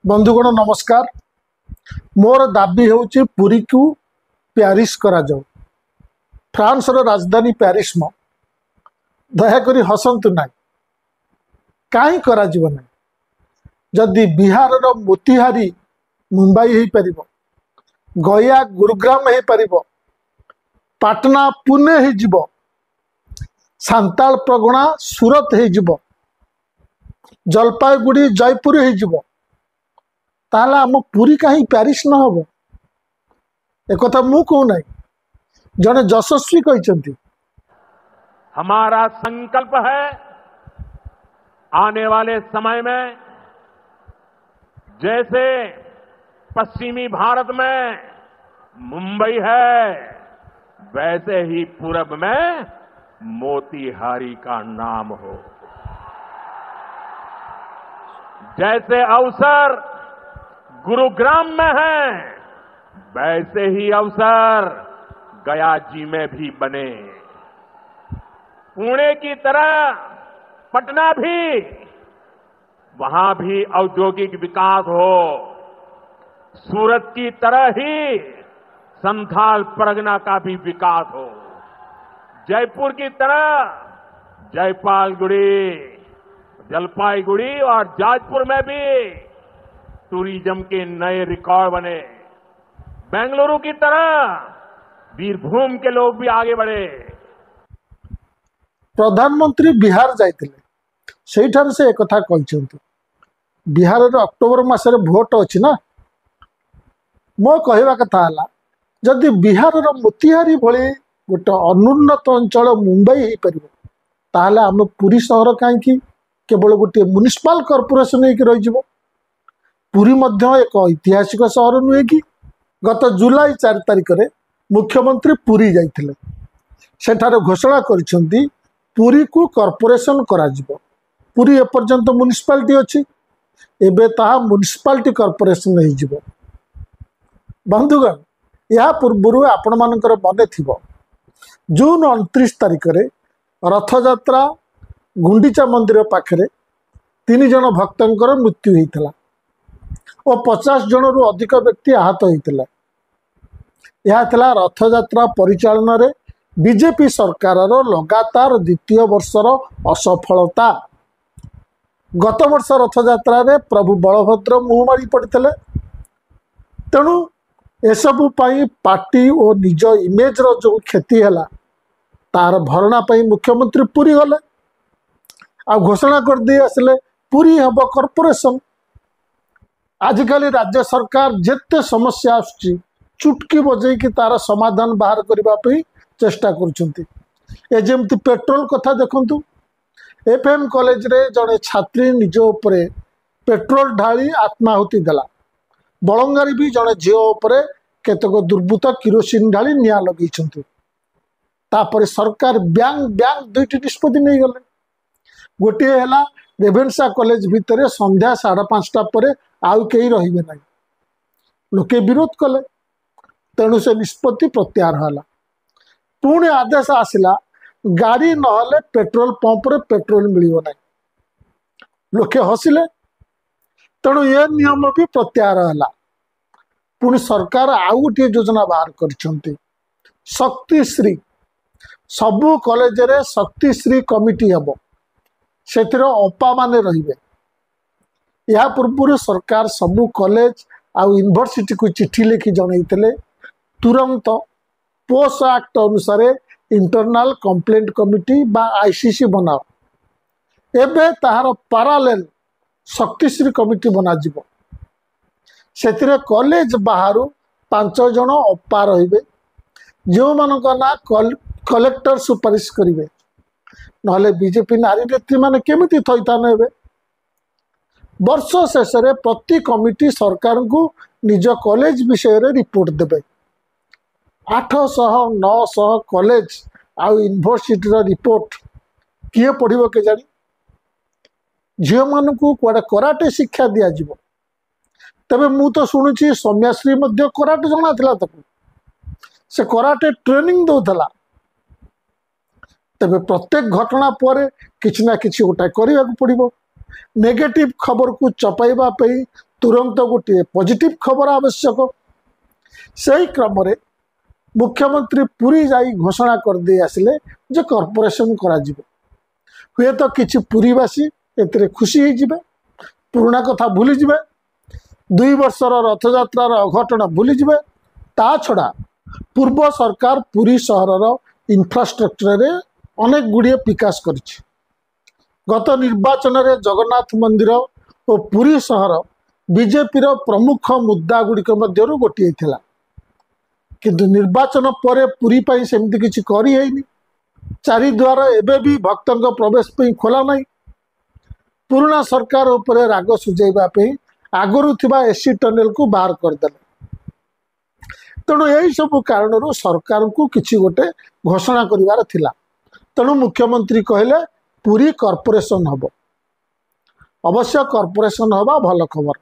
बंधुगण नमस्कार। मोर दाबी होची पुरी को प्यारिस करा जाओ। फ्रांस रो राजधानी प्यारिस म दयाकरी हसंतु ना कहीं करा जीव ना जदि बिहार रो मोतिहारी मुंबई हो पार, गया गुरुग्राम हो पार, पाटना पुणे हो, सांताल प्रगुणा सूरत हो, जलपाईगुड़ी जयपुर हो, ताला आम पुरी कहीं प्यारिस न हम एक मु कहूना जड़े यशस्वी कहते। हमारा संकल्प है आने वाले समय में जैसे पश्चिमी भारत में मुंबई है वैसे ही पूरब में मोतिहारी का नाम हो। जैसे अवसर गुरुग्राम में है वैसे ही अवसर गया जी में भी बने। पुणे की तरह पटना भी, वहां भी औद्योगिक विकास हो। सूरत की तरह ही संथाल परगना का भी विकास हो। जयपुर की तरह जयपालगुड़ी, जलपाईगुड़ी और जाजपुर में भी टूरिज्म के नए रिकॉर्ड बने। बेंगलुरु की तरह बीरभूम के लोग भी आगे बढ़े। प्रधानमंत्री बिहार जाइए से एक कथा कहते। बिहार रे अक्टोबर मासरे भोट अच्छी ना, मो कहवा कथा है जदि बिहार रो मोतिहारी भली गोटे अनुन्नत अंचल मुंबई हो पार ताहले आम पुरी सहर कहीं केवल गोटे म्युनिसिपल कॉर्पोरेशन हो। पुरी मध्य एक ऐतिहासिक सहर नुहे कि गत जुलाई 4 तारिख में मुख्यमंत्री पुरी जाइथिले। सेठारे घोषणा करिसेंती पुरी को कॉर्पोरेशन करा जिवो। पुरी एपर्यंत म्युनिसिपालिटी अच्छी, एबे ताहा म्युनिसिपालिटी कॉर्पोरेशन हो जिवो। बंधुगण या पूर्व आपण मानकर मन थिबो जून 29 तारिख में रथयात्रा गुंडीचा मंदिर पाखरे 3 जन भक्तंकर मृत्यु होता और 50 जन रु अधिक व्यक्ति आहत होता। यह रथयात्रा परिचालन रे बीजेपी सरकार लगातार द्वितीय वर्षर असफलता। गत वर्ष रथयात्रा रे प्रभु बलभद्र मुँह मारी पड़ते, तेणु एसबू पार्टी और निज इमेज रो जो क्षति है तार भरणा मुख्यमंत्री पुरी गले आ घोषणा कर दी आसले पुरी हम कॉर्पोरेशन। आजिकल राज्य सरकार जिते समस्या आसुची चुटकी बजे कि तार समाधान बाहर करने चेष्टा करमती पेट्रोल कथा देखु। एफएम कॉलेज रे जड़े छात्री निज उपरे पेट्रोल ढाली आत्माहुति देला। बलंगारी भी जड़े झील उपरे केतक दुर्बृत्त किरोसिन ढाली निआ लगे। तापर सरकार ब्यांग ब्यांग दुईटी निष्पत्ति नहीं गले। गोटे है रेभेन्सा कॉलेज भितर संध्या 5:30 पर आउ कहीं रहिबे नहीं, लोके विरोध कले, तेणु से निष्पत्ति प्रत्याहार होला। पुणे आदेश आसिला गाड़ी नहले पेट्रोल पंप रे पेट्रोल मिलिबो नहीं, लोके हसिले, तेणु ये नियम भी प्रत्याहार होला। पुणी सरकार आउ गोटे योजना बाहर करछंती शक्तिश्री। सबु कॉलेज रे शक्तिश्री कमिटी हबो, सेथिरो अपा माने रहिबे। या पूर्व सरकार सबु कॉलेज आउ यूनिवर्सिटी को चिट्ठी लिखि जनईले तुरंत पोस्ट एक्ट अनुसार इंटरनल कंप्लेंट कमिटी बा आईसीसी बनाओ। एबे ताहार पैरेलल शक्तिश्री कमिटी बना जिवो। सेथिरे कॉलेज बाहरु 5 जन अपा रहिबे, जो मानक ना कलेक्टर सुपारिश करिवे, नहले बीजेपी नारी नेत्री माने केमिति थैथान हेबे। वर्ष शेष में प्रति कमिटी सरकार को निज कॉलेज विषय रे रिपोर्ट देबे। 800-900 कॉलेज आउ यूनिवर्सिटी रिपोर्ट किए पढ़िबो के जानी। झील मान को कुआडे कराटे शिक्षा दिया जिवो। तबे मु तो शुणुची सौम्याश्री मध्य कराटे जଣା थिला, ताकू से कराटे ट्रेनिंग दौथला। तबे प्रत्येक घटना पर किछि ना किछि गोटा करिया को पड़िबो। नेगेटिव खबर को चपाइबा पई तुरंत गोटे पॉजिटिव खबर आवश्यक। से क्रम रे मुख्यमंत्री पुरी जाई घोषणा कर दे आसिले जे कॉर्पोरेशन करा जिवो। हुए तो किछि पुरीवासी एतरे खुशी हो जिवे, पुराना कथा भूली जिवे, 2 वर्षर रथयात्रार अघटन भूली जिवे। ता छड़ा पूर्व सरकार पुरी सहरर इंफ्रास्ट्रक्चर रे अनेक गुड़िए विकास करिछि। गत निर्वाचन रे जगन्नाथ मंदिर और पुरी सहर बीजेपी प्रमुख मुद्दा गुड़िक मध्यरु गोटे थिला, किंतु निर्वाचन पर पुरी पाई सेमती किछि करी हैनी। चारिद्वार एबे भी भक्तों प्रवेश पे खोला नहीं। पुराना सरकार उपरे राग सुझाइबा पे आगरू थिबा एसी टनेल को बाहर करदेले। तेणु यही सब कारण सरकार को किछि गोटे घोषणा करिवार थिला। तेणु मुख्यमंत्री कहले पुरी कॉर्पोरेशन हबो। अवश्य कॉर्पोरेशन हबा भल खबर।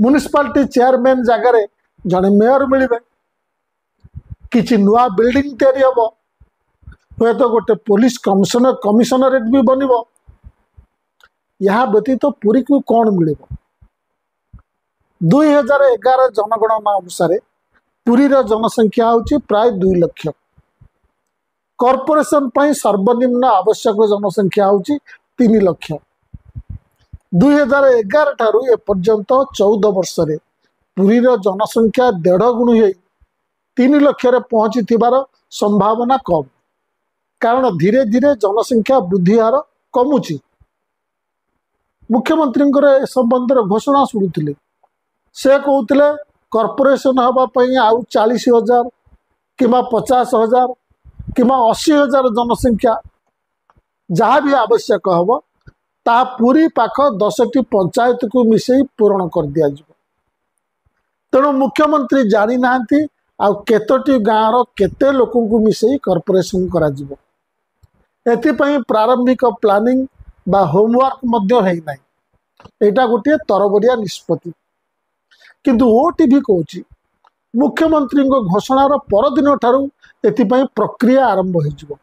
म्युनिसिपालिटी चेयरमैन जगह जड़े मेयर मिलिबे, किछि नुआ बिल्डिंग तैयारी हबो, हुए तो गोटे पुलिस कमिशनरेट भी बनिबो। यहाँ व्यतीत पुरी को कौन मिलिबो? 2011 जनगणना अनुसार पुरीर जनसंख्या होची प्राय 2 लाख। कॉर्पोरेशन पाई सर्वनिम्न आवश्यक जनसंख्या होची 3 लाख। 2011 ठारू ए पर्यंत 14 वर्ष रे पुरीर जनसंख्या 1.5 गुण होई 3 लाख रे पहुंची थिबार संभावना कम। कारण धीरे धीरे जनसंख्या वृद्धि हार कमुची। मुख्यमंत्री ए संबंध घोषणा शुणुले। से कहते कॉर्पोरेशन हवाई आउ 40,000 कि 50,000 कि 80,000 जनसंख्या जहाँ भी आवश्यक हम ता पूरी पाख 10टी पंचायत को मिसई पूरण कर दिया। तेणु मुख्यमंत्री जानी नांती आ केतोटी गाँव केते लोकों को मिसई कॉर्पोरेशन करा जिवो। एथिपाई प्रारंभिक प्लानिंग बा होमवर्क मध्य है ना। एटा गोटे तरबरिया निष्पत्ति। किंतु ओटीवी कहूँ मुख्यमंत्री घोषणार परदिन ठारू एथिपाई प्रक्रिया आरंभ हो।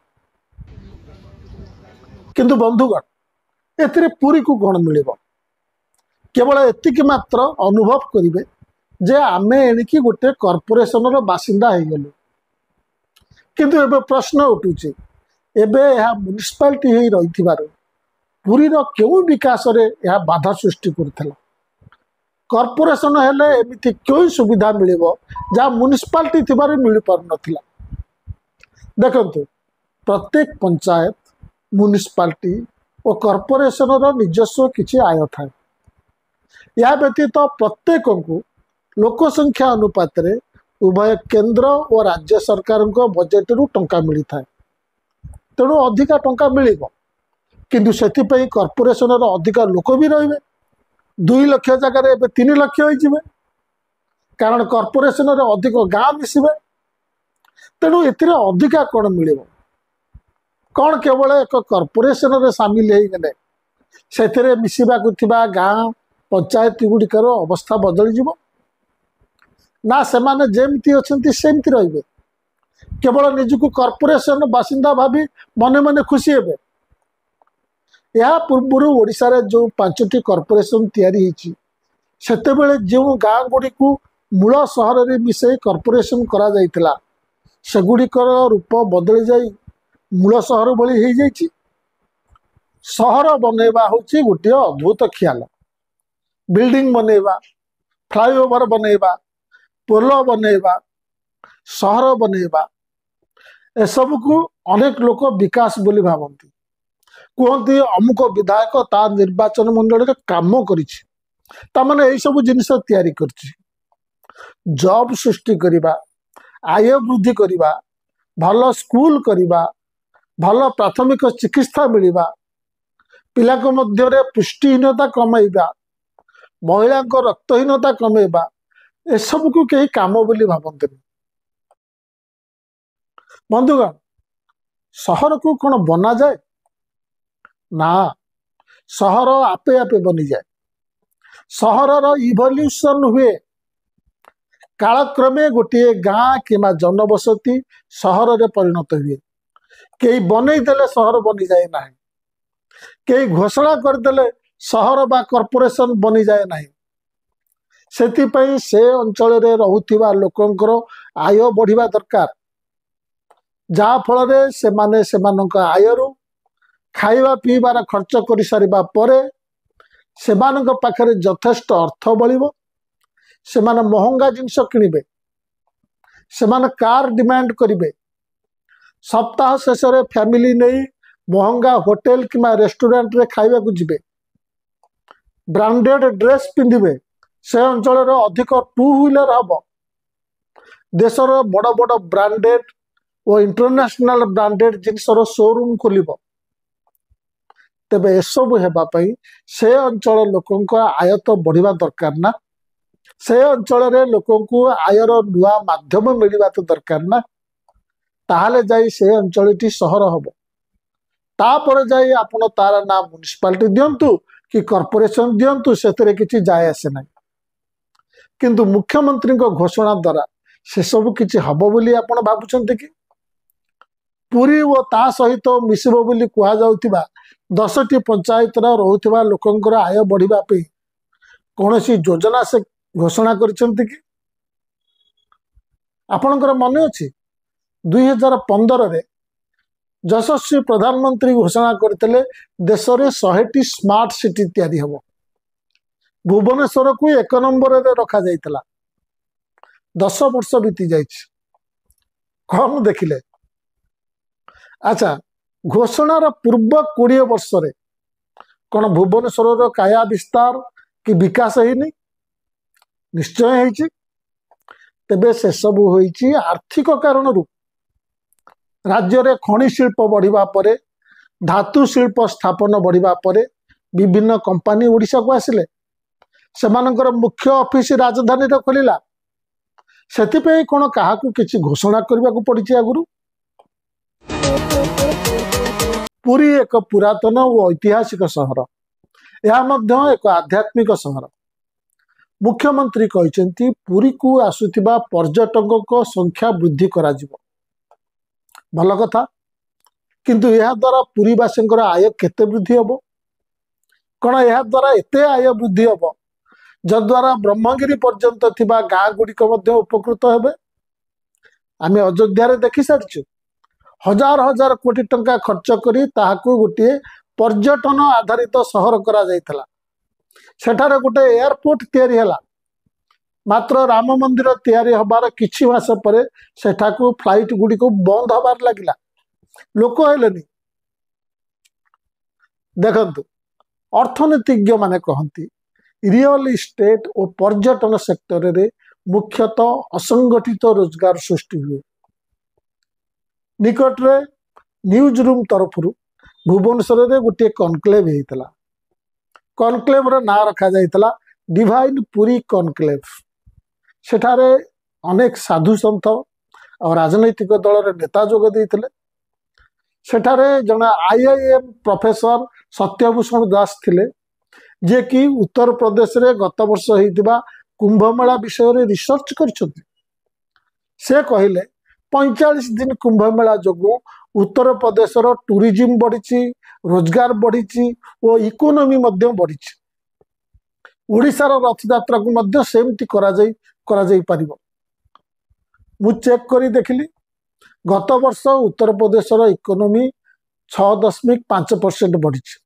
किंतु बंधुगण एथिरे पुरी को कौन मिल? केवल एतिक मात्र अनुभव करेंगे जे आमे एणिकी गोटे कॉर्पोरेशन बासिंदा हो गलु। किंतु एबे प्रश्न उठुचे एबे यह म्युनिसिपालिटी ही रही पुरीर क्यों विकास रे यह बाधा सृष्टि करथिला? कॉर्पोरेशन हेले एमिति क्यों सुविधा मिलिबो जहाँ म्युनिसिपालिटी थिबारे मिल पार नथिला? देखंतु प्रत्येक पंचायत म्युनिसिपालिटी और कॉर्पोरेशन निजस्व किछि आय थाए। या व्यतीत प्रत्येक को लोकसंख्या अनुपात रे उभय केंद्र और राज्य सरकार बजेट रु टंका मिली थाए। तेणु अधिका टंका मिलिबो, किंतु सेथिपई कॉर्पोरेशन अधिका लोक भी रहिबे। 2 लाख जगह 3 लाख हो, कारण कॉर्पोरेशन अधिक गाँ मिसिबे। तेणु एथिरे अधिका कौन मिल? कौन केवल एक कॉर्पोरेशन रे सामिल हो गले से मिसवा गाँ पंचायत गुड़िकर अवस्था बदली जीव ना? सेमाने जेमती अछंती सेमती रहिबे। केवल निजको कॉर्पोरेशन बासिंदा भाभी मने मने खुशी हेबे। या पूर्व ओडिशा रे जो 5टी कॉर्पोरेशन तैयारी होती सेतेबेले जो गाँ गुड़ी को मूल सहर रे मिसई कॉर्पोरेशन करा जाइतिला सेगुड़िकर रूप बदली जाई मूल सहर भली हो जाइछि। सहर बनैबा होछि गोटे अद्भुत ख्याल। बिल्डिंग बनैबा, फ्लाईओवर बनैबा, पोल बनैबा, सहर बनैबा, एसब को अनेक लोक विकास बोली भावती। कहते अमुक विधायक ता निर्वाचन मंडल रे काम करिछि, ता माने एई सब जिनिस तैयारी करछि। जॉब सृष्टि करिबा, आय वृद्धि करिबा, भल स्कूल करिबा, भल प्राथमिक चिकित्सा मिलिबा, पिला को मध्य रे पुष्टिहीनता कमाइबा, महिला को रक्तहीनता कमाइबा, ए सब को कहीं काम बोली भावते। बंधुगण सहर को कौन बना जाए ना? सहर आपे आपे बनी जाए। सहरर इवोल्यूशन हुए कालक्रमे गोटे गाँ कि जनबसती सहर रे परिणत हुए। कई बनई देले सहर बनी जाए ना, कई घोषणा करदेले सहर बा कॉर्पोरेशन बनी जाए नहीं। सेतिपई से अंचल रे रहुथिबा लोकंकर आय बढ़िबा दरकार, जहा फल रे सेमाने सेमानक आयरु खाइबा पीबार खर्च कर सारिबा परे सेमानक पाखरे यथेष्ट अर्थ बलिबो, सेमाने महंगा जिनिस किनिबे, सेमाने कार डिमांड करिबे, सप्ताह शेष रे फैमिली नहीं महंगा होटेल किमा रेस्टोरेंट रे खाइबा को जिबे, ब्रांडेड ड्रेस पिंधिबे, से अंचल रे अधिक टू व्हीलर हबो, देशर बड़ बड़ ब्रांडेड और इंटरनेशनल ब्रांडेड जिनसर शोरूम खोलिबो। तेबे एसबू हेबापई से अंचल लोकंक आय तो बढ़िबा दरकार ना, से अंचल रे लोकंकु आयर नुआ माध्यम मिलिबा तो दरकार ना, ताहले जाई से अंचलटी सहर हबो। तापर जाई आपण तार ना म्युनिसिपालिटी दियंतु कि कॉर्पोरेशन दियंतु, सेतरे किछि जाय आसे नाही। किंतु मुख्यमंत्री को घोषणा द्वारा से सब किछि हबो बोली आपण भाबुछन्ते कि? पुरी ओ ता सहित मिसिबो बोली कुहा जाउथिबा 10टी पंचायत रहुथिबा लोकंकर आय बढ़िबा पे कोनोसी योजना से घोषणा करिसन्ते कि? आपणकर मन अछि 2015 रे यशस्वी प्रधानमंत्री घोषणा करते देश में 100टी स्मार्ट सिटी तैयारी हबो। भुवनेश्वर को 1 नंबर रे रखा जाइतला। 10 वर्ष बीती जाइछि, कम देखिले। अच्छा, घोषणार पूर्व 20 वर्ष रे कौन भुवनेश्वर काया विस्तार कि विकास हैनी? निश्चय होइछि। तेबे से सब होइछि आर्थिक कारण रु। राज्य रे खनि शिल्प बढ़िबा परे, धातु शिल्प स्थापन बढ़िबा परे विभिन्न कंपनी ओडिशा को आसिले, सेमानकर मुख्य ऑफिस राजधानी रे खोलिला। सेतिपई कोन काहाकू किछि घोषणा करबा को पड़िछि आगुरु? पुरी एक पुरातन और ऐतिहासिक सहर, यह मध्य एक आध्यात्मिक सहर। मुख्यमंत्री कहते पुरी को आसुथिबा पर्यटकों को संख्या वृद्धि करा जिवो। भल कथा, किंतु यह द्वारा पुरीवासी आय केते वृद्धि हबो? कौन यह द्वारा एते आय वृद्धि हबो जद्वारा ब्रह्मगिरी पर्यंत थिबा गाँ गुड़िक उपकृत हेबे? आमे अयोध्या रे देखि सारिछु, हजार हजार कोटी टंका खर्च करी ताहाकू गोटे पर्यटन आधारित सहर करा जाइतला। सेठारे गोटे एयरपोर्ट तैयारी हला। मात्र राम मंदिर तैयारी हबार किछि मास परे सेठाकू फ्लाइट गुडी को बंद हबार लागिला। लोक हेलेनी। देखंतु, अर्थनीतिज्ञ माने कहंती रियल इस्टेट और पर्यटन सेक्टर रे मुख्यतः असंगठित रोजगार सृष्टि हुए। निकट रे न्यूज रूम तरफ भुवनेश्वर रे गोटे कॉन्क्लेव हेतला। कॉन्क्लेव रे ना रखा जाइतला डिवाइन पुरी कॉन्क्लेव। सेठारे अनेक साधु संत और राजनैतिक दल रे नेता जोग देइतले। सेठारे जने आईआईएम प्रोफेसर सत्यभूषण दास थिले, जे कि उत्तर प्रदेश रे गत वर्ष हेतिबा कुंभ मेला विषय रे रिसर्च करछथि। से कहिले 45 दिन कुंभ मेला जोगु उत्तर प्रदेश रो टूरिज्म बढ़िछि, रोजगार बढ़िछि और इकोनॉमी मध्य बढ़िछि। ओडिसा रो रथ यात्रा को मध्य सेमति करा जाई परिबो। मु चेक करी देखिली, गत वर्ष उत्तर प्रदेश रो इकोनॉमी 6.5% बढ़िछि।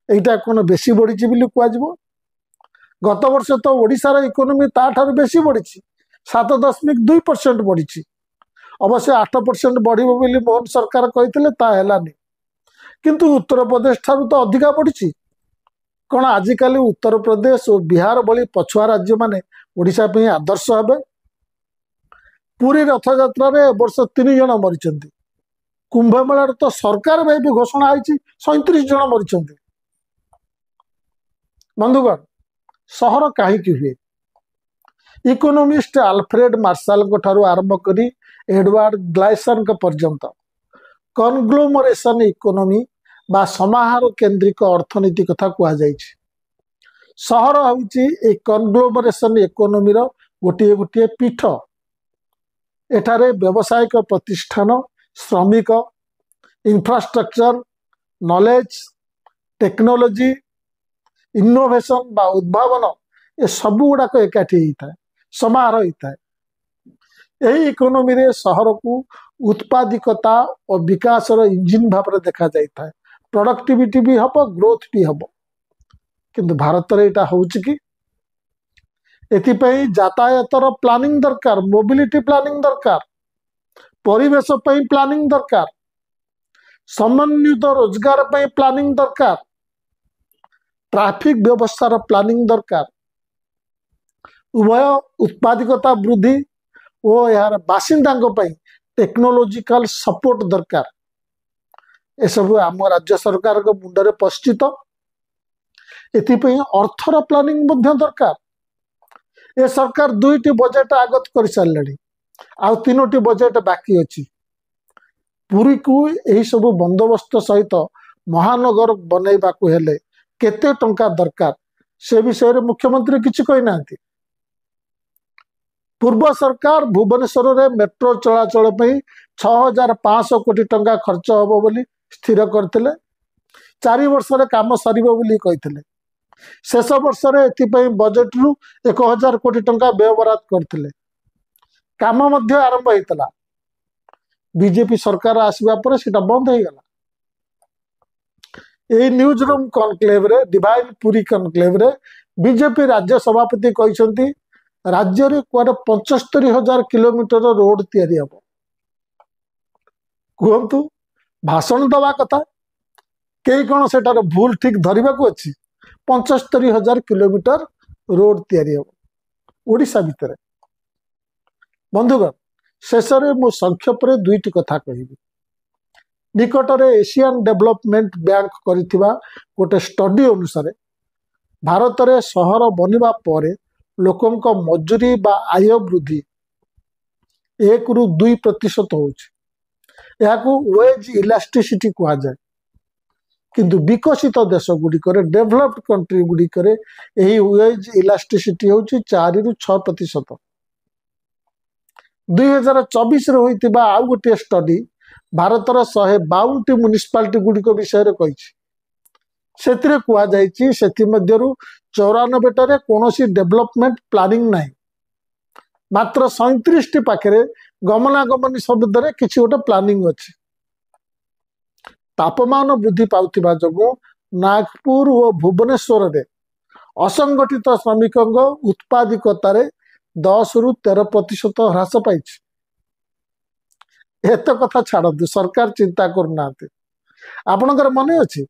एटा कोन बेसी बढ़िछि बिली कुआ जिवो? गत वर्ष तो ओडिसा रो इकोनॉमी ता ठार बेसी बढ़िछि, 7.2% बढ़िछि। अवश्य 8% बढ़िबो बिली मोहन सरकार कहितले, ता हेलानी। किंतु उत्तर प्रदेश ठार तो अधिका बढ़िछि। कौन आजिकल उत्तर प्रदेश और बिहार भली पछुआ राज्य माने ओडिशा पे आदर्श हेबे? पुरी रथ यात्रा रे वर्ष 3 जन मरिचंती। कुंभ मेला तो सरकार भाई भी घोषणा आइछि 37 जन मरिचंती। बंधुगण, सहर काहीकि हुए? इकोनोमिस्ट आल्फ्रेड मार्शल को ठारू आरंभ करी एडवर्ड ग्लाइसन के पर्यंत कन्ग्लोमरेशन इकोनॉमी बा समाहार केंद्रिक अर्थनीति कथा कुआ जाइछि। सहर होउछि ए कन्ग्लोमरेशन इकोनॉमी रो गोटे गोटे पीठ। एठारे व्यावसायिक प्रतिष्ठान, श्रमिक, इंफ्रास्ट्रक्चर, नॉलेज, टेक्नोलॉजी इनोवेशन बा उद्भावन ए सब गुड़ाक एकाठी होता है, समारोह होता है। यही इकोनॉमी रे सहर को उत्पादिकता और विकास इंजिन भाव में देखा जाता है। प्रोडक्टिविटी भी हम, ग्रोथ भी हम, किंतु भारत रे एटा होउछि कि एथिपाई यातायातर प्लानिंग दरकार, मोबिलिटी प्लानिंग दरकार, परिवेश पई प्लानिंग दरकार, समन्वित रोजगार पई प्लानिंग दरकार, ट्रैफिक व्यवस्थार प्लानिंग दरकार, उभय उत्पादिकता वृद्धि और यार बासिंदा टेक्नोलॉजिकल सपोर्ट दरकार। ए सब आम राज्य सरकार को मुंडरे पश्चित। एथिपाई अर्थर प्लानिंग मध्य दरकार। ए सरकार 2टी बजेट आगत कर सारे, आ 3टी बजेट बाकी अच्छी। पुरी को यही सब बंदोबस्त सहित महानगर बनैबा को हेले केते टंका दरकार से विषय रे मुख्यमंत्री किछि कहि नांती। पूर्व सरकार भुवनेश्वर रे मेट्रो चलाचल पई 6500 कोटी टंका खर्च होबो बोली स्थिर करथिले। 4 वर्ष रे काम सरीबो बोली कहिथिले। शेष वर्ष रे एथिपई बजेट रु 1000 कोटी टंका व्यय बराद करथिले। काम मध्य आरंभ होइतला। बीजेपी सरकार आसबा पर सेटा बंद हो गला। ए न्यूज रूम कॉन्क्लेव रे, डिवाइन पुरी कॉन्क्लेव रे बीजेपी राज्य सभापति कहते राज्य रे कुआडे 75,000 किलोमीटर रोड तैयारी हम। कहतु भाषण दवा कथा कई कौन से भूल ठीक धरवा को अच्छी। 75,000 किलोमीटर रोड तैयारी हम ओडिशा भितर। बंधुगण शेष में मु संक्षेप में 2टी कथा कहि। निकटरे एशियन डेवलपमेंट बैंक करिथिबा गोटे स्टडी अनुसार भारत रे सहर बनिबा परे लोकंक मजूरी बा आय वृद्धि 1 रु 2% होछि। याकू वेज इलास्टिसिटी कहा जाए। किंतु विकसित देश गुड़िक डेभलप्ड कंट्री गुड़िक यही वेज इलास्टिसिटी होछि 4 रु 6%। 2024 होइतिबा आउ गोटे स्टडी भारतर 152टी म्युनिसिपालिटी गुड़िक विषय कही। से कुआ जाइछि सेथि मध्यरु 94 टारे कोनोसी डेवलपमेंट प्लानिंग नाही। मात्र 37टी पाखरे गमनागमन शब्द रे किछि गोटे प्लानिंग अछि। तापमान वृद्धि पाउथिबा जगो नागपुर और भुवनेश्वर रे असंगठित श्रमिकों उत्पादिकता रे 10 रु 13% ह्रास पाई। एत कथा छाड़ू, सरकार चिंता करना। आपणकर मन अच्छी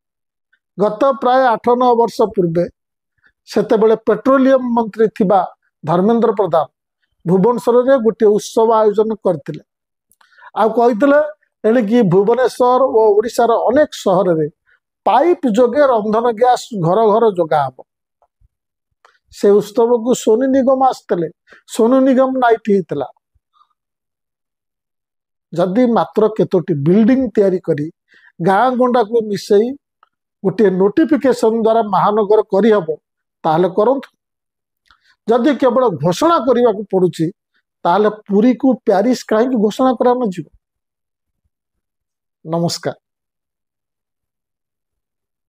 गत प्राय 8-9 वर्ष पूर्वे सेतेबेले पेट्रोलियम मंत्री थिबा धर्मेंद्र प्रधान भुवनेश्वर रे गोटे उत्सव आयोजन करथिले। आ कहिथिले एणिकी भुवनेश्वर और ओडिशार अनेक सहर रे पाइप जोगे रंधन गैस घर घर जोगा हब। से उत्सव को सोनू निगम आसते। सोनू निगम नाइट होता। जदि मात्र केतोटी बिल्डिंग तैयारी करी गाँ गंडा को मिसई गोटे नोटिफिकेशन द्वारा महानगर करहब ताहले करंतु। जदि केवल घोषणा करने को पड़ुछि ताहले पुरी को प्यारिस कहीं घोषणा करा न जीव। नमस्कार।